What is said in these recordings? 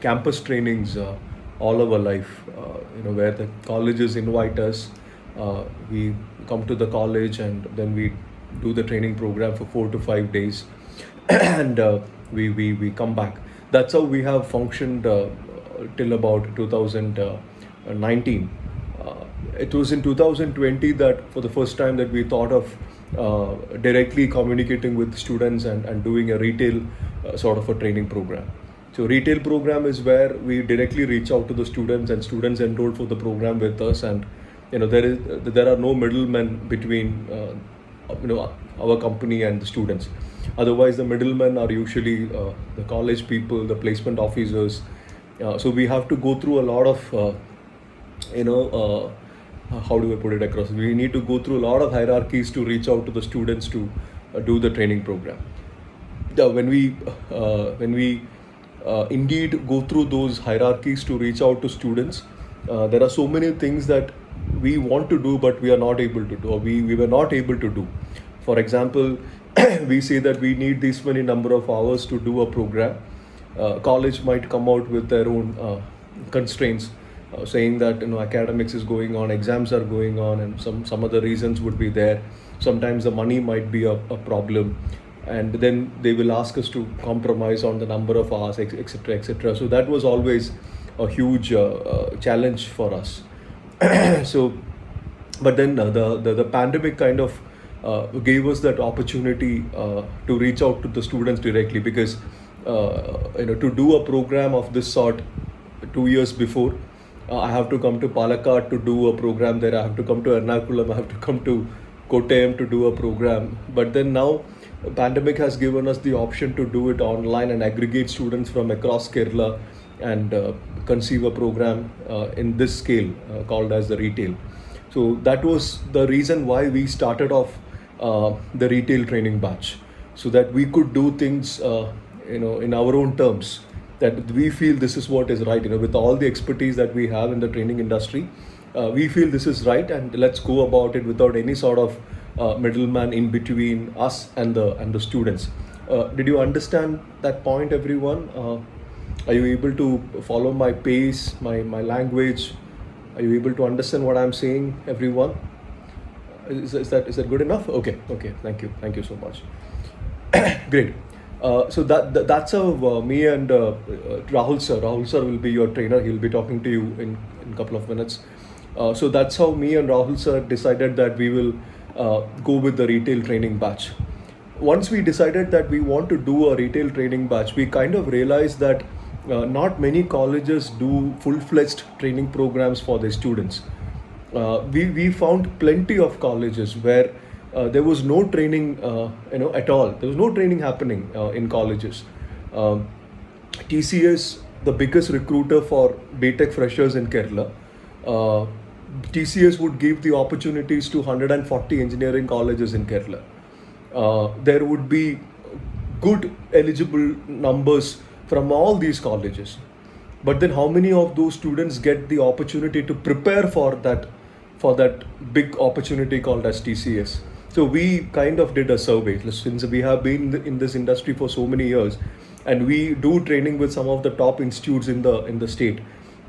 campus trainings all our life. Where the colleges invite us, we come to the college and then we do the training program for 4 to 5 days, and we come back. That's how we have functioned till about 2019. It was in 2020 that for the first time that we thought of directly communicating with students and doing a retail sort of a training program. So retail program is where we directly reach out to the students, and students enroll for the program with us, and there are no middlemen between our company and the students. Otherwise, the middlemen are usually the college people, the placement officers. So we have to go through a lot of you know. How do I put it across? We need to go through a lot of hierarchies to reach out to the students to do the training program. When we indeed go through those hierarchies to reach out to students, there are so many things that we want to do but we are not able to do, or we were not able to do. For example, we say that we need this many number of hours to do a program. College might come out with their own constraints, saying that academics is going on, exams are going on, and some other reasons would be there. Sometimes the money might be a problem, and then they will ask us to compromise on the number of hours, etc., etc. So that was always a huge challenge for us. So, but then the pandemic kind of gave us that opportunity to reach out to the students directly, because to do a program of this sort 2 years before, I have to come to Palakkad to do a program there. I have to come to Ernakulam. I have to come to Kottayam to do a program. But then now, pandemic has given us the option to do it online and aggregate students from across Kerala and conceive a program in this scale called as the retail. So that was the reason why we started off the retail training batch, so that we could do things in our own terms, that we feel this is what is right. With all the expertise that we have in the training industry, we feel this is right, and let's go about it without any sort of middleman in between us and the students. Did you understand that point, everyone? Are you able to follow my pace, my language? Are you able to understand what I'm saying, everyone? Is that good enough? Okay. Thank you so much. Great. So that's how me and Rahul sir will be your trainer. He'll be talking to you in a couple of minutes. So that's how me and Rahul sir decided that we will go with the retail training batch. Once we decided that we want to do a retail training batch, we kind of realized that not many colleges do full-fledged training programs for their students. We found plenty of colleges where there was no training at all. There was no training happening in colleges. TCS, the biggest recruiter for BTech freshers in Kerala, TCS would give the opportunities to 140 engineering colleges in Kerala. There would be good eligible numbers from all these colleges. But then how many of those students get the opportunity to prepare for that big opportunity called as TCS? So we kind of did a survey, since we have been in this industry for so many years, and we do training with some of the top institutes in the state.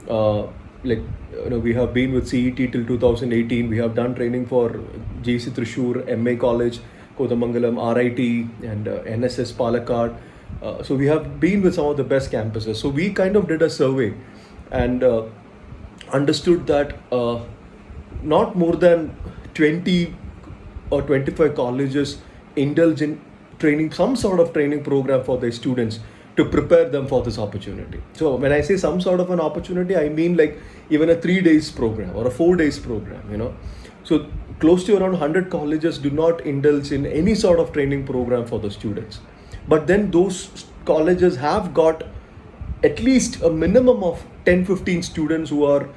We have been with CET till 2018. We have done training for JC Thrissur, MA College, Kodamangalam, RIT, and NSS Palakkad. So we have been with some of the best campuses. So we kind of did a survey and understood that not more than 20 or 25 colleges indulge in training, some sort of training program for their students to prepare them for this opportunity. So when I say some sort of an opportunity, I mean like even a 3 days program or a 4 days program. So close to around 100 colleges do not indulge in any sort of training program for the students. But then those colleges have got at least a minimum of 10-15 students who are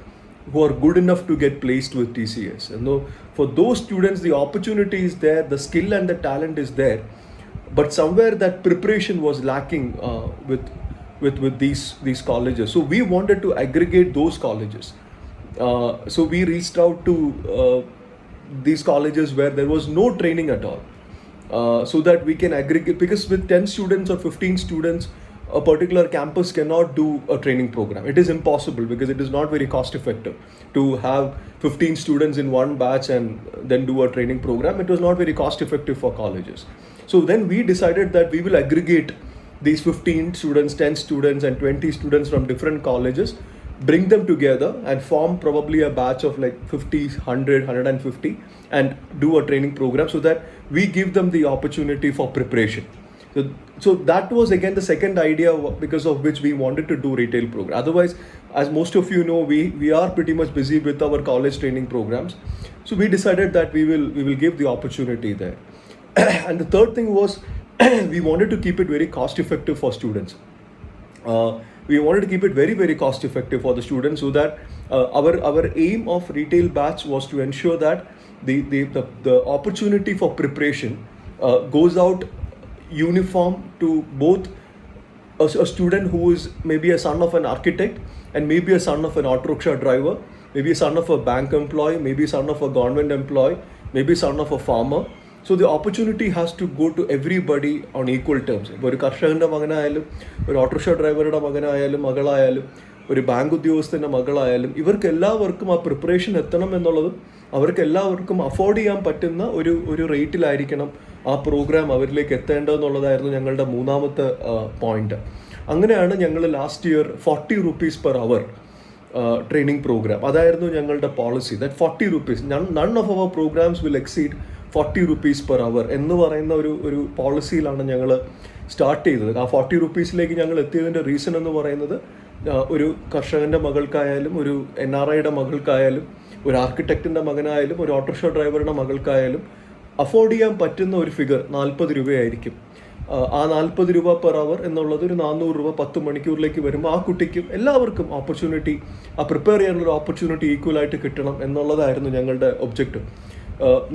good enough to get placed with TCS. And for those students, the opportunity is there, the skill and the talent is there, but somewhere that preparation was lacking with these colleges. So we wanted to aggregate those colleges. So we reached out to these colleges where there was no training at all, so that we can aggregate, because with 10 students or 15 students, a particular campus cannot do a training program. It is impossible because it is not very cost effective to have 15 students in one batch and then do a training program. It was not very cost effective for colleges. So then we decided that we will aggregate these 15 students, 10 students and 20 students from different colleges, bring them together and form probably a batch of like 50, 100, 150 and do a training program so that we give them the opportunity for preparation. So that was again the second idea because of which we wanted to do retail program. Otherwise, as most of you know, we are pretty much busy with our college training programs. So we decided that we will give the opportunity there. And the third thing was we wanted to keep it very cost effective for students. We wanted to keep it very, very cost effective for the students so that our aim of retail batch was to ensure that the opportunity for preparation goes out uniform to both a student who is maybe a son of an architect and maybe a son of an auto rickshaw driver, maybe a son of a bank employee, maybe son of a government employee, maybe son of a farmer. So the opportunity has to go to everybody on equal terms. ഇപ്പോൾ ഒരു കർഷകൻ്റെ മകനായാലും ഒരു autorickshaw ഡ്രൈവറുടെ മകനായാലും മകളായാലും ഒരു bank ഉദ്യോഗസ്ഥൻ്റെ മകളായാലും ഇവർക്ക് എല്ലാവർക്കും ആ preparation എത്തണം എന്നുള്ളതും അവർക്ക് എല്ലാവർക്കും അഫോർഡ് ചെയ്യാൻ പറ്റുന്ന ഒരു റേറ്റിലായിരിക്കണം ആ പ്രോഗ്രാം അവരിലേക്ക് എത്തേണ്ടതെന്നുള്ളതായിരുന്നു ഞങ്ങളുടെ മൂന്നാമത്തെ പോയിന്റ്. അങ്ങനെയാണ് ഞങ്ങൾ last year 40 rupees per hour training program, അതായിരുന്നു ഞങ്ങളുടെ policy. That 40 rupees, none of our programs will exceed 40 rupees per hour എന്ന് പറയുന്ന ഒരു പോളിസിയിലാണ് ഞങ്ങൾ സ്റ്റാർട്ട് ചെയ്തത്. ആ 40 rupeesലേക്ക് ഞങ്ങൾ എത്തിയതിൻ്റെ റീസൺ എന്ന് പറയുന്നത് ഒരു കർഷകൻ്റെ മകൾക്കായാലും ഒരു NRIയുടെ മകൾക്കായാലും ഒരു ആർക്കിടെക്റ്റിൻ്റെ മകനായാലും ഒരു ഓട്ടോറിക്ഷ ഡ്രൈവറുടെ മകൾക്കായാലും അഫോർഡ് ചെയ്യാൻ പറ്റുന്ന ഒരു ഫിഗർ 40 രൂപയായിരിക്കും. ആ 40 രൂപ പെർ അവർ എന്നുള്ളത് ഒരു 400 രൂപ 10 മണിക്കൂറിലേക്ക് വരുമ്പോൾ ആ കുട്ടിക്കും എല്ലാവർക്കും ഓപ്പർച്യൂണിറ്റി, ആ പ്രിപ്പയർ ചെയ്യാനുള്ള ഓപ്പർച്യൂണിറ്റി ഈക്വലായിട്ട് കിട്ടണം എന്നുള്ളതായിരുന്നു ഞങ്ങളുടെ ഒബ്ജക്റ്റീവ്.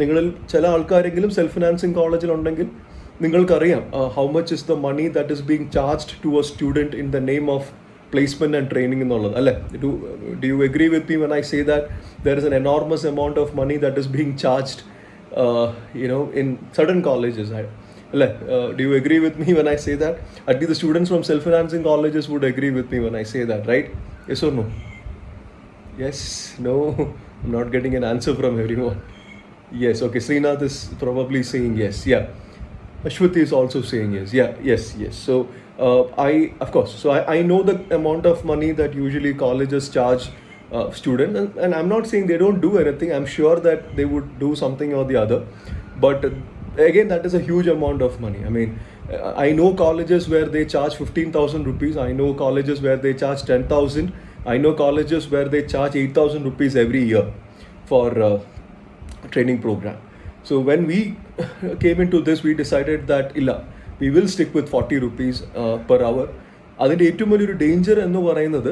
നിങ്ങളിൽ ചില ആൾക്കാരെങ്കിലും സെൽഫ് ഫിനാൻസിങ് കോളേജിലുണ്ടെങ്കിൽ നിങ്ങൾക്കറിയാം how much is the money that is being charged to a student in the name of placement and training എന്നുള്ളത് അല്ലേ? Do you agree with me when I say that there is an enormous amount of money that is being charged in certain colleges? Do you agree with me when I say that? At least the students from self-financing colleges would agree with me when I say that, right? Yes or no? Yes? No? I'm not getting an answer from everyone. Yes, okay. Srinath is probably saying yes. Yeah. Ashwati is also saying yes. Yeah, yes. So I know the amount of money that usually colleges charge students, and I'm not saying they don't do anything. I'm sure that they would do something or the other, but again, that is a huge amount of money. I mean, I know colleges where they charge 15,000 rupees. I know colleges where they charge 10,000. I know colleges where they charge 8,000 rupees every year for training program. So when we came into this, we decided that we will stick with 40 rupees per hour. അതിൻ്റെ ഏറ്റവും വലിയൊരു danger എന്ന് പറയുന്നത്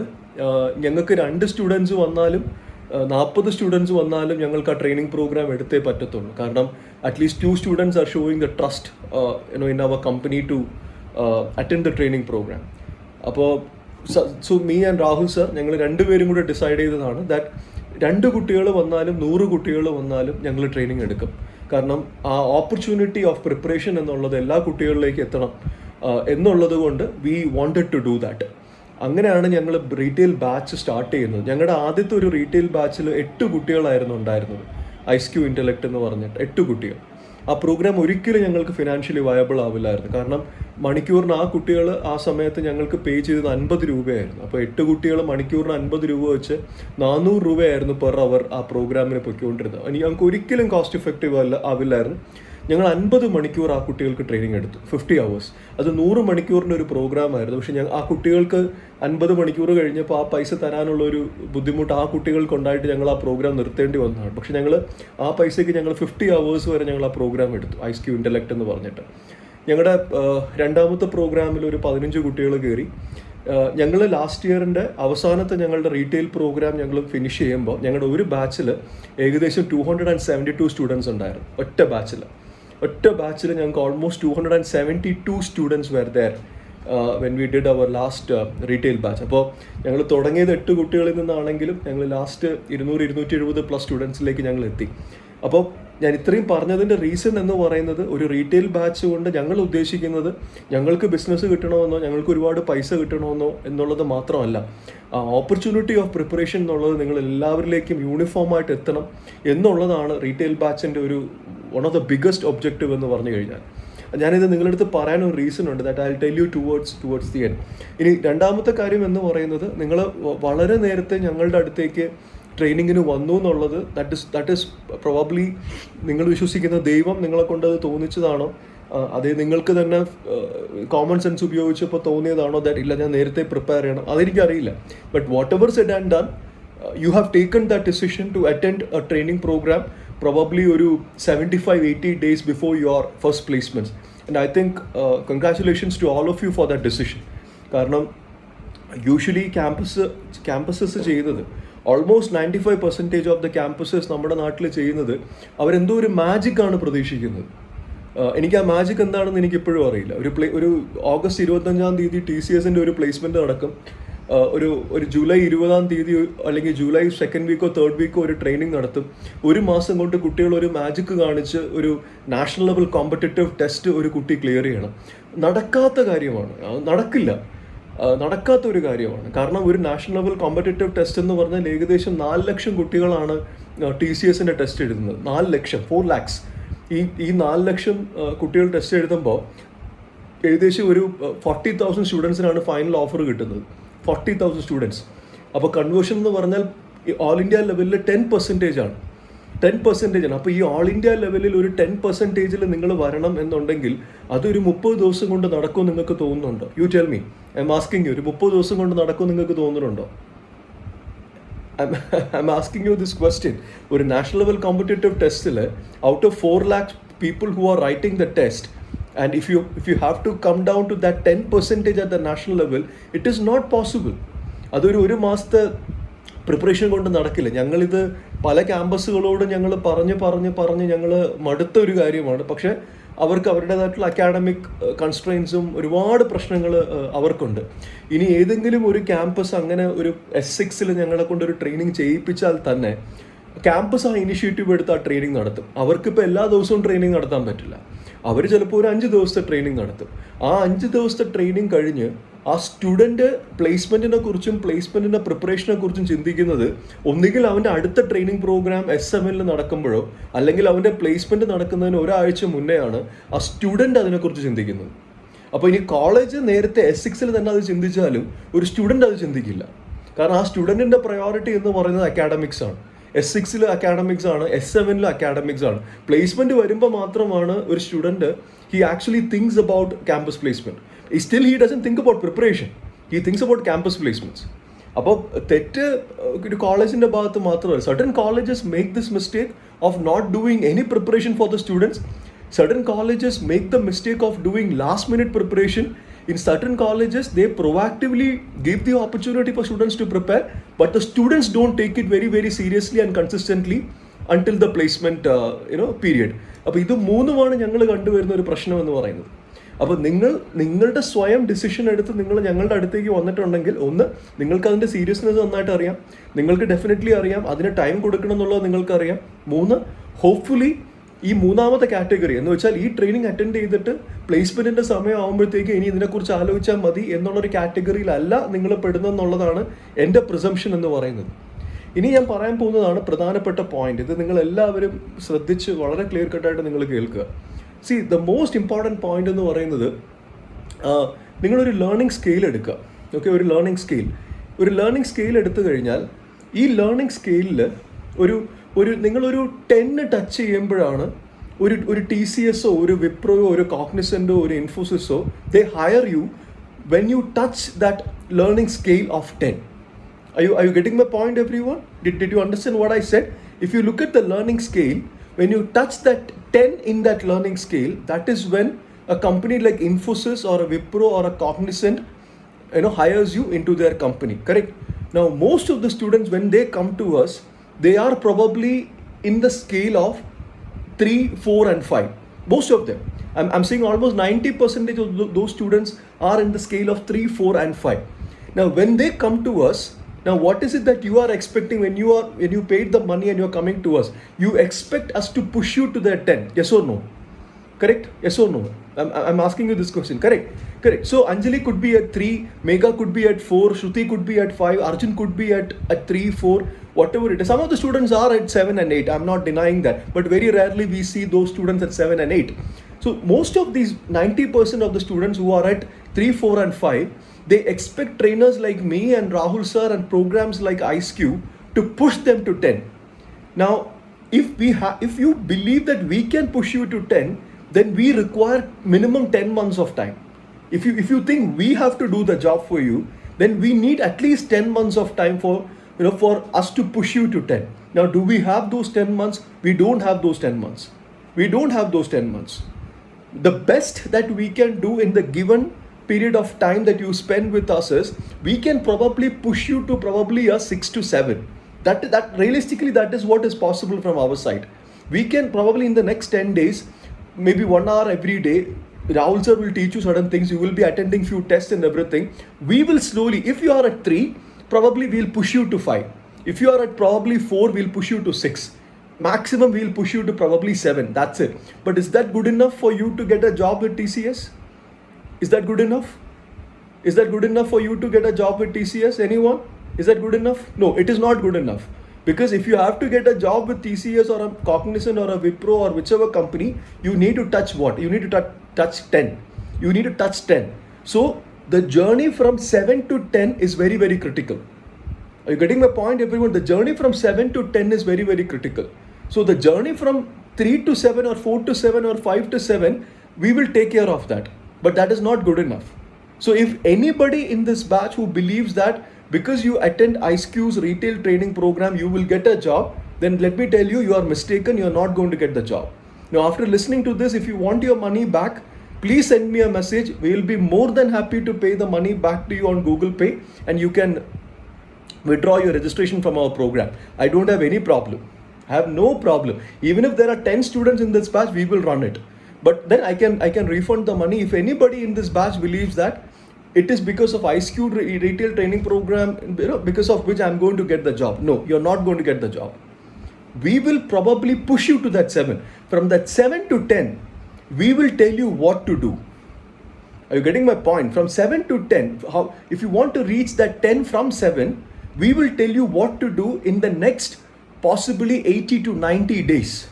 ഞങ്ങൾക്ക് 2 students വന്നാലും 40 students വന്നാലും ഞങ്ങൾക്ക് ആ ട്രെയിനിങ് പ്രോഗ്രാം എടുത്തേ പറ്റത്തുള്ളൂ. കാരണം at least 2 students are showing the trust in our company to attend the training programme. അപ്പോൾ so me and Rahul sir ഞങ്ങൾ രണ്ടുപേരും കൂടെ ഡിസൈഡ് ചെയ്തതാണ് ദാറ്റ് 2 കുട്ടികൾ വന്നാലും 100 കുട്ടികൾ വന്നാലും ഞങ്ങൾ ട്രെയിനിങ് എടുക്കും. കാരണം ആ ഓപ്പർച്യൂണിറ്റി ഓഫ് പ്രിപ്പറേഷൻ എന്നുള്ളത് എല്ലാ കുട്ടികളിലേക്ക് എത്തണം എന്നുള്ളത് കൊണ്ട് we wanted to do that. അങ്ങനെയാണ് ഞങ്ങൾ റീറ്റെയിൽ ബാച്ച് സ്റ്റാർട്ട് ചെയ്യുന്നത്. ഞങ്ങളുടെ ആദ്യത്തെ ഒരു റീറ്റെയിൽ ബാച്ചിൽ 8 കുട്ടികളായിരുന്നു ഉണ്ടായിരുന്നത്. ഐസ്ക്യൂ ഇൻ്റലക്റ്റ് എന്ന് പറഞ്ഞിട്ട് 8 കുട്ടികൾ. ആ പ്രോഗ്രാം ഒരിക്കലും ഞങ്ങൾക്ക് ഫിനാൻഷ്യലി വയബിൾ ആവില്ലായിരുന്നു. കാരണം മണിക്കൂറിന് ആ കുട്ടികൾ ആ സമയത്ത് ഞങ്ങൾക്ക് പേ ചെയ്തത് 50 രൂപയായിരുന്നു. അപ്പോൾ 8 കുട്ടികൾ മണിക്കൂറിന് 50 രൂപ വെച്ച് 400 രൂപയായിരുന്നു പെർ അവർ ആ പ്രോഗ്രാമിന് പൊയ്ക്കൊണ്ടിരുന്നത്. ഞങ്ങൾക്ക് ഒരിക്കലും കോസ്റ്റ് എഫക്റ്റീവ് ആവില്ലായിരുന്നു. ഞങ്ങൾ 50 മണിക്കൂർ ആ കുട്ടികൾക്ക് ട്രെയിനിങ് എടുത്തു, 50 hours. അത് 100 മണിക്കൂറിൻ്റെ ഒരു പ്രോഗ്രാമായിരുന്നു. പക്ഷേ ആ കുട്ടികൾക്ക് 50 മണിക്കൂർ കഴിഞ്ഞപ്പോൾ ആ പൈസ തരാനുള്ളൊരു ബുദ്ധിമുട്ട് ആ കുട്ടികൾക്കുണ്ടായിട്ട് ഞങ്ങൾ ആ പ്രോഗ്രാം നിർത്തേണ്ടി വന്നതാണ്. പക്ഷേ ഞങ്ങൾ ആ പൈസയ്ക്ക് ഞങ്ങൾ 50 hours വരെ ഞങ്ങൾ ആ പ്രോഗ്രാം എടുത്തു, ഐസ്ക്യൂ ഇൻ്റലക്റ്റ് എന്ന് പറഞ്ഞിട്ട്. ഞങ്ങളുടെ രണ്ടാമത്തെ പ്രോഗ്രാമിൽ ഒരു 15 കുട്ടികൾ കയറി. ഞങ്ങൾ ലാസ്റ്റ് ഇയറിൻ്റെ അവസാനത്തെ ഞങ്ങളുടെ റീറ്റെയിൽ പ്രോഗ്രാം ഞങ്ങൾ ഫിനിഷ് ചെയ്യുമ്പോൾ ഞങ്ങളുടെ ഒരു ബാച്ചിൽ ഏകദേശം 272 സ്റ്റുഡൻസ് ഉണ്ടായിരുന്നു. ഒറ്റ ബാച്ചിൽ ഞങ്ങൾക്ക് almost 272 students were there when we did our last retail batch. അപ്പോൾ ഞങ്ങൾ തുടങ്ങിയത് 8 കുട്ടികളിൽ നിന്നാണെങ്കിലും ഞങ്ങൾ ലാസ്റ്റ് 200-270 പ്ലസ് സ്റ്റുഡൻസിലേക്ക് ഞങ്ങൾ എത്തി. അപ്പോൾ ഞാൻ ഇത്രയും പറഞ്ഞതിൻ്റെ റീസൺ എന്ന് പറയുന്നത്, ഒരു റീറ്റെയിൽ ബാച്ച് കൊണ്ട് ഞങ്ങൾ ഉദ്ദേശിക്കുന്നത് ഞങ്ങൾക്ക് ബിസിനസ് കിട്ടണമെന്നോ ഞങ്ങൾക്ക് ഒരുപാട് പൈസ കിട്ടണമെന്നോ എന്നുള്ളത് മാത്രമല്ല, ആ ഓപ്പർച്യൂണിറ്റി ഓഫ് പ്രിപ്പറേഷൻ എന്നുള്ളത് നിങ്ങൾ എല്ലാവരിലേക്കും യൂണിഫോമായിട്ട് എത്തണം എന്നുള്ളതാണ് റീറ്റെയിൽ ബാച്ചിൻ്റെ ഒരു one of the biggest objective എന്ന് പറഞ്ഞു കഴിഞ്ഞാൽ. ഞാനിത് നിങ്ങളുടെ അടുത്ത് പറയാൻ ഒരു റീസൺ ഉണ്ട്, that I tell you towards the end. ഇനി രണ്ടാമത്തെ കാര്യം എന്ന് പറയുന്നത്, നിങ്ങൾ വളരെ നേരത്തെ ഞങ്ങളുടെ അടുത്തേക്ക് ട്രെയിനിങ്ങിന് വന്നു എന്നുള്ളത് ദാറ്റ് ഇസ് പ്രോബബ്ലി നിങ്ങൾ വിശ്വസിക്കുന്ന ദൈവം നിങ്ങളെ കൊണ്ട് അത് തോന്നിച്ചതാണോ, അതേ നിങ്ങൾക്ക് തന്നെ കോമൺ സെൻസ് ഉപയോഗിച്ചപ്പോൾ തോന്നിയതാണോ, ദാറ്റ് ഇല്ല ഞാൻ നേരത്തെ പ്രിപ്പയർ ചെയ്യണം, അതെനിക്കറിയില്ല. But whatever said and done, you have taken that decision to attend a training program probably ഒരു 75-80 days before your first placements. And I think congratulations to all of you for that decision. കാരണം usually campuses ചെയ്യുന്നത്, almost 95% of the campuses നമ്മുടെ നാട്ടിൽ ചെയ്യുന്നത്, അവരെന്തോ ഒരു മാജിക്കാണ് പ്രതീക്ഷിക്കുന്നത്. എനിക്ക് ആ മാജിക് എന്താണെന്ന് എനിക്കിപ്പോഴും അറിയില്ല. ഒരു ഓഗസ്റ്റ് 25 TCSൻ്റെ ഒരു പ്ലേസ്മെൻറ്റ് നടക്കും, ഒരു ജൂലൈ 20 അല്ലെങ്കിൽ ജൂലൈ 2nd വീക്കോ 3rd വീക്കോ ഒരു ട്രെയിനിങ് നടത്തും. ഒരു മാസം കൊണ്ട് കുട്ടികൾ ഒരു മാജിക് കാണിച്ച് ഒരു നാഷണൽ ലെവൽ കോമ്പറ്റേറ്റീവ് ടെസ്റ്റ് ഒരു കുട്ടി ക്ലിയർ ചെയ്യണം. നടക്കാത്ത കാര്യമാണ്, നടക്കാത്ത ഒരു കാര്യമാണ്. കാരണം ഒരു നാഷണൽ ലെവൽ കോമ്പറ്റേറ്റീവ് ടെസ്റ്റ് എന്ന് പറഞ്ഞാൽ ഏകദേശം 4 ലക്ഷം കുട്ടികളാണ് TCSൻ്റെ ടെസ്റ്റ് എഴുതുന്നത്. 4 ലക്ഷം, 4 lakhs. ഈ 4 ലക്ഷം കുട്ടികൾ ടെസ്റ്റ് എഴുതുമ്പോൾ ഏകദേശം ഒരു 40,000 സ്റ്റുഡൻസിനാണ് ഫൈനൽ ഓഫർ കിട്ടുന്നത്. 40,000 സ്റ്റുഡൻസ്. അപ്പോൾ കൺവേർഷൻ എന്ന് പറഞ്ഞാൽ ഓൾ ഇന്ത്യ ലെവലിൽ 10% ആണ്. 10% ആണ്. അപ്പോൾ ഈ ഓൾ ഇന്ത്യ ലെവലിൽ ഒരു 10% നിങ്ങൾ വരണം എന്നുണ്ടെങ്കിൽ അതൊരു 30 ദിവസം കൊണ്ട് നടക്കുമെന്ന് നിങ്ങൾക്ക് തോന്നുന്നുണ്ടോ? You tell me, I am asking you. ഒരു 30 ദിവസം കൊണ്ട് നടക്കുമെന്ന് നിങ്ങൾക്ക് തോന്നുന്നുണ്ടോ? I am asking you this question. ഒരു നാഷണൽ ലെവൽ കോമ്പറ്റേറ്റീവ് ടെസ്റ്റിൽ out of 4 lakh people who are writing the test, and if you have to come down to that 10% at the national level, it is not possible. അതൊരു മാസത്തെ preparation കൊണ്ട് നടക്കില്ല. ഞങ്ങളിത് പല ക്യാമ്പസുകളോട് ഞങ്ങൾ പറഞ്ഞ് ഞങ്ങൾ മടുത്ത ഒരു കാര്യമാണ്. പക്ഷേ അവർക്ക് അവരുടേതായിട്ടുള്ള അക്കാഡമിക് കൺസ്ട്രെയിൻസും ഒരുപാട് പ്രശ്നങ്ങൾ അവർക്കുണ്ട്. ഇനി ഏതെങ്കിലും ഒരു ക്യാമ്പസ് അങ്ങനെ ഒരു S6 ഞങ്ങളെ കൊണ്ടൊരു ട്രെയിനിങ് ചെയ്യിപ്പിച്ചാൽ തന്നെ ക്യാമ്പസ് ആ ഇനിഷ്യേറ്റീവ് എടുത്ത് ആ ട്രെയിനിങ് നടത്തും. അവർക്കിപ്പോൾ എല്ലാ ദിവസവും ട്രെയിനിങ് നടത്താൻ പറ്റില്ല. അവർ ചിലപ്പോൾ ഒരു 5 ദിവസത്തെ ട്രെയിനിങ് നടത്തും. ആ 5 ദിവസത്തെ ട്രെയിനിങ് കഴിഞ്ഞ് ആ സ്റ്റുഡൻറ്റ് പ്ലേസ്മെൻറ്റിനെ കുറിച്ചും പ്ലേസ്മെൻറ്റിൻ്റെ പ്രിപ്പറേഷനെ കുറിച്ചും ചിന്തിക്കുന്നത് ഒന്നുകിൽ അവൻ്റെ അടുത്ത ട്രെയിനിങ് പ്രോഗ്രാം SML നടക്കുമ്പോഴോ അല്ലെങ്കിൽ അവൻ്റെ പ്ലേസ്മെൻറ്റ് നടക്കുന്നതിന് ഒരാഴ്ച മുന്നെയാണ് ആ സ്റ്റുഡൻറ്റ് അതിനെക്കുറിച്ച് ചിന്തിക്കുന്നത്. അപ്പോൾ ഇനി കോളേജ് നേരത്തെ S6 തന്നെ അത് ചിന്തിച്ചാലും ഒരു സ്റ്റുഡൻറ്റ് അത് ചിന്തിക്കില്ല. കാരണം ആ സ്റ്റുഡൻറ്റിൻ്റെ പ്രയോറിറ്റി എന്ന് പറയുന്നത് അക്കാഡമിക്സ് ആണ്. S6 അക്കാഡമിക്സ് ആണ്, S7 അക്കാഡമിക്സ് ആണ്. പ്ലേസ്മെൻറ്റ് വരുമ്പോൾ മാത്രമാണ് ഒരു student he actually thinks about campus placement. Still he doesn't think about preparation, he thinks about campus placements. അപ്പോൾ തെറ്റ് ഒരു കോളേജിൻ്റെ ഭാഗത്ത് മാത്രമല്ല. Certain colleges make this mistake of not doing any preparation for the students. Certain colleges make the mistake of doing last minute preparation. In certain colleges, they proactively give the opportunity for students to prepare, but the students don't take it very, very seriously and consistently until the placement period. അപ്പോൾ ഇത് മൂന്നുമാണ് ഞങ്ങൾ കണ്ടുവരുന്ന ഒരു പ്രശ്നം എന്ന് പറയുന്നത്. അപ്പോൾ നിങ്ങളുടെ സ്വയം ഡിസിഷൻ എടുത്ത് നിങ്ങൾ ഞങ്ങളുടെ അടുത്തേക്ക് വന്നിട്ടുണ്ടെങ്കിൽ, ഒന്ന്, നിങ്ങൾക്ക് അതിൻ്റെ സീരിയസ്നെസ് നന്നായിട്ട് അറിയാം, നിങ്ങൾക്ക് ഡെഫിനറ്റ്ലി അറിയാം അതിന് ടൈം കൊടുക്കണം എന്നുള്ളത് നിങ്ങൾക്കറിയാം. 3, ഹോപ്പ്ഫുള്ളി ഈ മൂന്നാമത്തെ കാറ്റഗറി എന്ന് വെച്ചാൽ ഈ ട്രെയിനിങ് അറ്റൻഡ് ചെയ്തിട്ട് പ്ലേസ്മെൻറ്റിൻ്റെ സമയം ആകുമ്പോഴത്തേക്ക് ഇനി ഇതിനെക്കുറിച്ച് ആലോചിച്ചാൽ മതി എന്നുള്ളൊരു കാറ്റഗറിയിലല്ല നിങ്ങൾ പെടുന്നെന്നുള്ളതാണ് എൻ്റെ പ്രിസംഷൻ എന്ന് പറയുന്നത്. ഇനി ഞാൻ പറയാൻ പോകുന്നതാണ് പ്രധാനപ്പെട്ട പോയിന്റ്. ഇത് നിങ്ങൾ എല്ലാവരും ശ്രദ്ധിച്ച് വളരെ ക്ലിയർ കട്ടായിട്ട് നിങ്ങൾ കേൾക്കുക. C, the most important point എന്ന് പറയുന്നത്, നിങ്ങളൊരു ലേണിംഗ് സ്കെയിൽ എടുക്കുക. ഓക്കെ, ഒരു ലേണിംഗ് സ്കെയിൽ എടുത്തു കഴിഞ്ഞാൽ ഈ ലേണിംഗ് സ്കെയിലിൽ നിങ്ങളൊരു 10 ടച്ച് ചെയ്യുമ്പോഴാണ് ഒരു TCSോ ഒരു വിപ്രോയോ ഒരു കോഗ്നിസൻറ്റോ ഒരു ഇൻഫോസിസോ they hire you when you touch that learning scale of 10. Are you getting my point, everyone? Did you understand what I said? If you look at the learning scale, when you touch that 10 in that learning scale, that is when a company like Infosys or a Wipro or a Cognizant hires you into their company. Correct? Now, most of the students, when they come to us, they are probably in the scale of 3, 4 and 5. Most of them. I'm saying almost 90% of those students are in the scale of 3, 4 and 5. Now, when they come to us, Now, what is it that you are expecting when you paid the money and you're coming to us? You expect us to push you to the 10, yes or no? Correct? Yes or no? I'm asking you this question. Correct? Correct. So Anjali could be at 3, Megha could be at 4, Shruti could be at 5, Arjun could be at 3, 4, whatever it is. Some of the students are at 7 and 8. I'm not denying that. But very rarely we see those students at 7 and 8. So most of these 90% of the students who are at 3, 4 and 5, they expect trainers like me and Rahul sir and programs like IceQ to push them to 10. Now, if you believe that we can push you to 10, then we require minimum 10 months of time. If you think we have to do the job for you, then we need at least 10 months of time for us to push you to 10. Now, do we have those 10 months? We don't have those 10 months. We don't have those 10 months. The best that we can do in the given period of time that you spend with us is we can probably push you to probably a 6 to 7. That realistically, that is what is possible from our side. We can probably in the next 10 days, maybe 1 hour every day, Rahul sir will teach you certain things. You will be attending few tests and everything. We will slowly, if you are at 3, probably we'll push you to 5. If you are at probably 4, we'll push you to 6. Maximum we'll push you to probably 7. That's it. But is that good enough for you to get a job with TCS? Is that good enough? Is that good enough for you to get a job with TCS? Anyone? Is that good enough? No, it is not good enough. Because if you have to get a job with TCS or a Cognizant or a Wipro or whichever company, you need to touch what? You need to touch 10. You need to touch 10. So the journey from 7 to 10 is very, very critical. Are you getting my point, everyone? The journey from 7 to 10 is very, very critical. So the journey from 3 to 7 or 4 to 7 or 5 to 7, we will take care of that. But that is not good enough. So if anybody in this batch who believes that because you attend IceQ's retail training program, you will get a job, then let me tell you, you are mistaken. You are not going to get the job. Now, after listening to this, if you want your money back, please send me a message. We will be more than happy to pay the money back to you on Google Pay, and you can withdraw your registration from our program. I don't have any problem. I have no problem. Even if there are 10 students in this batch, we will run it. But then I can refund the money. If anybody in this batch believes that it is because of IceQ retail training program, because of which I'm going to get the job. No, you're not going to get the job. We will probably push you to that 7. From that 7 to 10, we will tell you what to do. Are you getting my point? From 7 to 10, if you want to reach that 10 from 7, we will tell you what to do in the next possibly 80 to 90 days.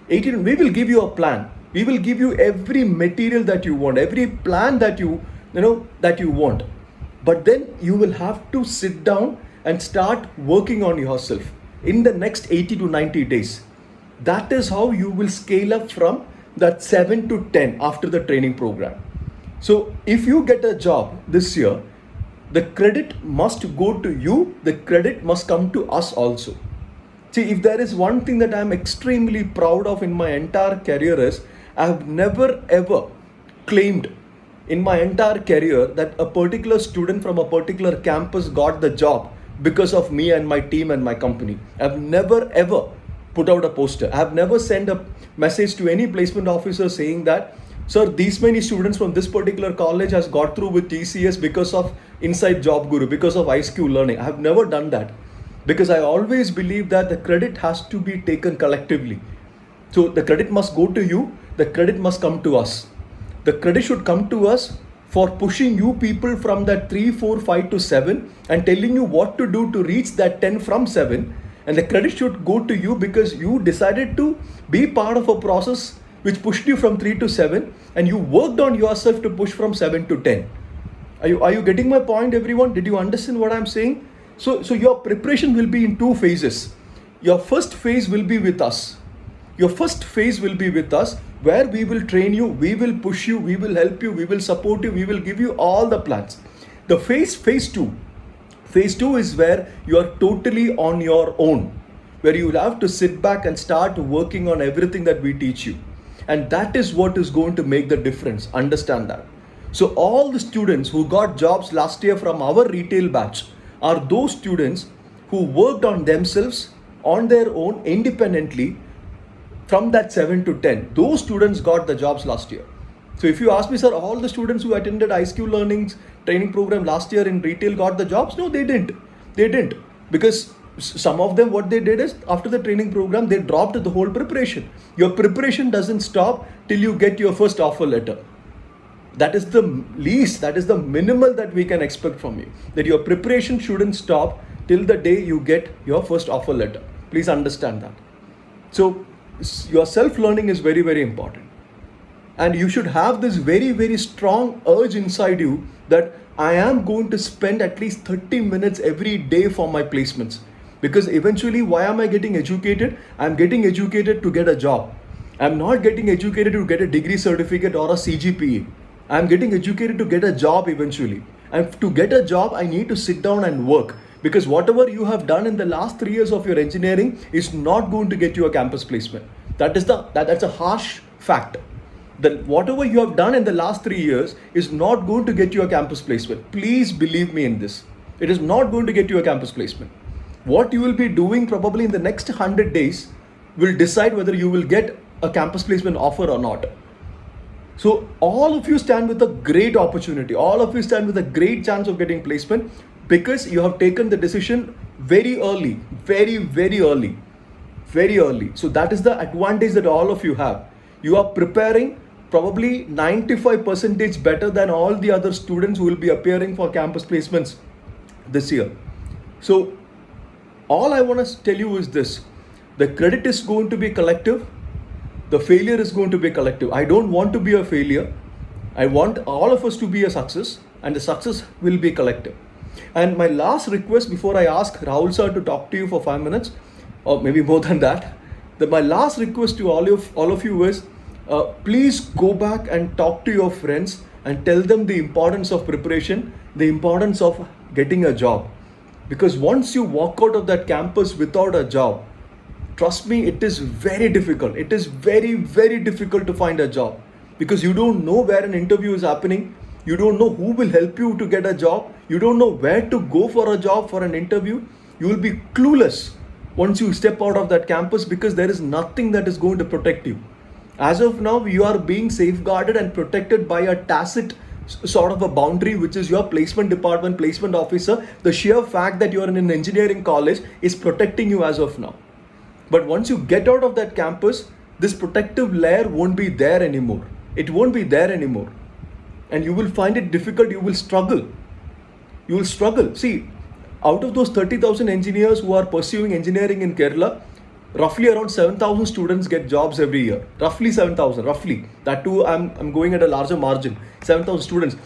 We will give you a plan. We will give you every material that you want, every plan that you want. But then you will have to sit down and start working on yourself in the next 80 to 90 days. That is how you will scale up from that 7 to 10 after the training program. So if you get a job this year, the credit must go to you. The credit must come to us also. See, if there is one thing that I'm extremely proud of in my entire career is I have never ever claimed in my entire career that a particular student from a particular campus got the job because of me and my team and my company. I've never ever put out a poster. I have never sent a message to any placement officer saying that, sir, these many students from this particular college has got through with TCS because of Inside Job Guru, because of IceQ Learning. I have never done that because I always believe that the credit has to be taken collectively. So the credit must go to you. The credit must come to us. The credit should come to us for pushing you people from that 3, 4, 5 to 7 and telling you what to do to reach that 10 from 7. And the credit should go to you because you decided to be part of a process which pushed you from 3 to 7 and you worked on yourself to push from 7 to 10. Are you getting my point, everyone? Did you understand what I'm saying? So your preparation will be in 2 phases. Your first phase will be with us. Your first phase will be with us where we will train you, we will push you, we will help you, we will support you, we will give you all the plans. The phase 2. Phase 2 is where you are totally on your own, where you will have to sit back and start working on everything that we teach you. And that is what is going to make the difference. Understand that. So all the students who got jobs last year from our retail batch are those students who worked on themselves on their own independently from that 7 to 10. Those students got the jobs last year. So if you ask me, sir, all the students who attended IceQ Learning's training program last year in retail got the jobs? No, they didn't. They didn't. Because some of them, what they did is, after the training program, they dropped the whole preparation. Your preparation doesn't stop till you get your first offer letter. That is the least, that is the minimal that we can expect from you. That your preparation shouldn't stop till the day you get your first offer letter. Please understand that. So your self-learning is very, very important. And you should have this very, very strong urge inside you that I am going to spend at least 30 minutes every day for my placements. Because eventually, why am I getting educated? I'm getting educated to get a job. I'm not getting educated to get a degree certificate or a CGPA. I'm getting educated to get a job eventually. And to get a job, I need to sit down and work. Because whatever you have done in the last 3 years of your engineering is not going to get you a campus placement. That's a harsh fact. That whatever you have done in the last 3 years is not going to get you a campus placement. Please believe me in this. It is not going to get you a campus placement. What you will be doing probably in the next 100 days will decide whether you will get a campus placement offer or not. So all of you stand with a great opportunity. All of you stand with a great chance of getting placement because you have taken the decision very early, very, very early, very early. So that is the advantage that all of you have. You are preparing probably 95% better than all the other students who will be appearing for campus placements this year. So all I want to tell you is this: the credit is going to be collective, the failure is going to be collective. I don't want to be a failure. I want all of us to be a success, and the success will be collective. And my last request before I ask Rahul sir to talk to you for 5 minutes, or maybe more than that, my last request to all of you is, please go back and talk to your friends and tell them the importance of preparation, the importance of getting a job. Because once you walk out of that campus without a job, trust me, it is very difficult. It is very, very difficult to find a job because you don't know where an interview is happening. You don't know who will help you to get a job. You don't know where to go for a job, for an interview. You will be clueless once you step out of that campus because there is nothing that is going to protect you. As of now, you are being safeguarded and protected by a tacit sort of a boundary, which is your placement department, placement officer. The sheer fact that you are in an engineering college is protecting you as of now. But once you get out of that campus, this protective layer won't be there anymore. It won't be there anymore. And you will find it difficult. You will struggle. You will struggle. See, out of those 30,000 engineers who are pursuing engineering in Kerala, roughly around 7,000 students get jobs every year. Roughly 7,000, roughly. That too, I'm going at a larger margin. 7,000 students.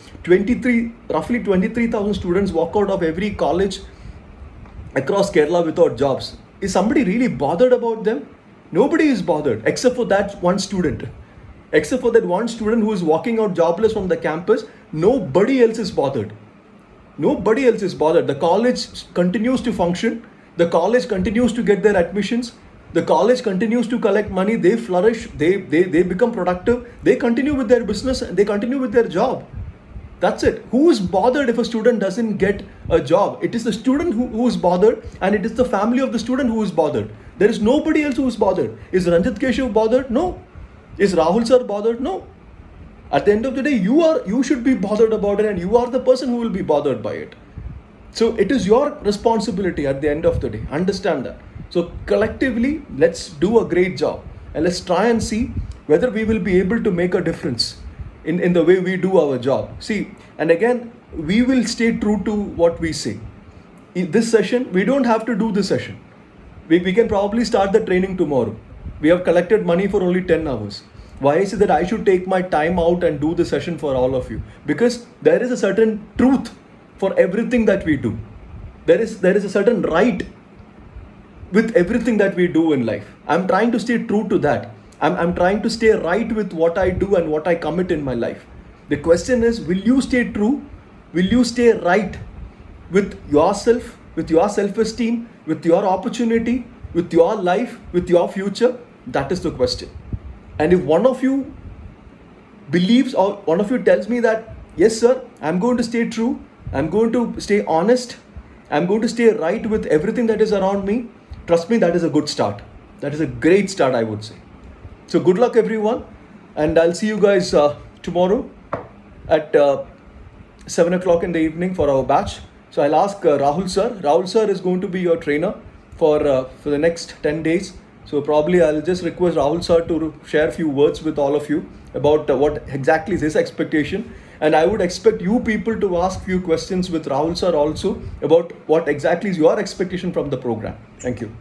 Roughly 23,000 students walk out of every college across Kerala without jobs. Is somebody really bothered about them? Nobody is bothered except for that one student. Except for that one student who is walking out jobless from the campus, nobody else is bothered. Nobody else is bothered. The college continues to function. The college continues to get their admissions. The college continues to collect money. They flourish. They become productive. They continue with their business. They continue with their job. That's it. Who is bothered if a student doesn't get a job? It is the student who is bothered, and it is the family of the student who is bothered. There is nobody else who is bothered. Is Ranjit Keshav bothered? No. Is Rahul sir bothered? No. At the end of the day, you should be bothered about it, and you are the person who will be bothered by it. So it is your responsibility at the end of the day. Understand that. So collectively, let's do a great job, and let's try and see whether we will be able to make a difference in the way we do our job. See, and again, we will stay true to what we say. In this session, we don't have to do this session. We can probably start the training tomorrow. We have collected money for only 10 hours. Why is it that I should take my time out and do the session for all of you? Because there is a certain truth for everything that we do. There is a certain right with everything that we do in life. I'm trying to stay true to that. I'm trying to stay right with what I do and what I commit in my life. The question is, will you stay true? Will you stay right with yourself, with your self-esteem, with your opportunity, with your life, with your future? That is the question. And if one of you believes or one of you tells me that, yes sir, I'm going to stay true, I'm going to stay honest, I'm going to stay right with everything that is around me, trust me, that is a good start. That is a great start, I would say. So good luck everyone, and I'll see you guys tomorrow at 7 o'clock in the evening for our batch. So I'll ask Rahul sir. Rahul sir is going to be your trainer for the next 10 days. So probably I'll just request Rahul sir to share a few words with all of you about what exactly is his expectation. And I would expect you people to ask few questions with Rahul sir also about what exactly is your expectation from the program. Thank you.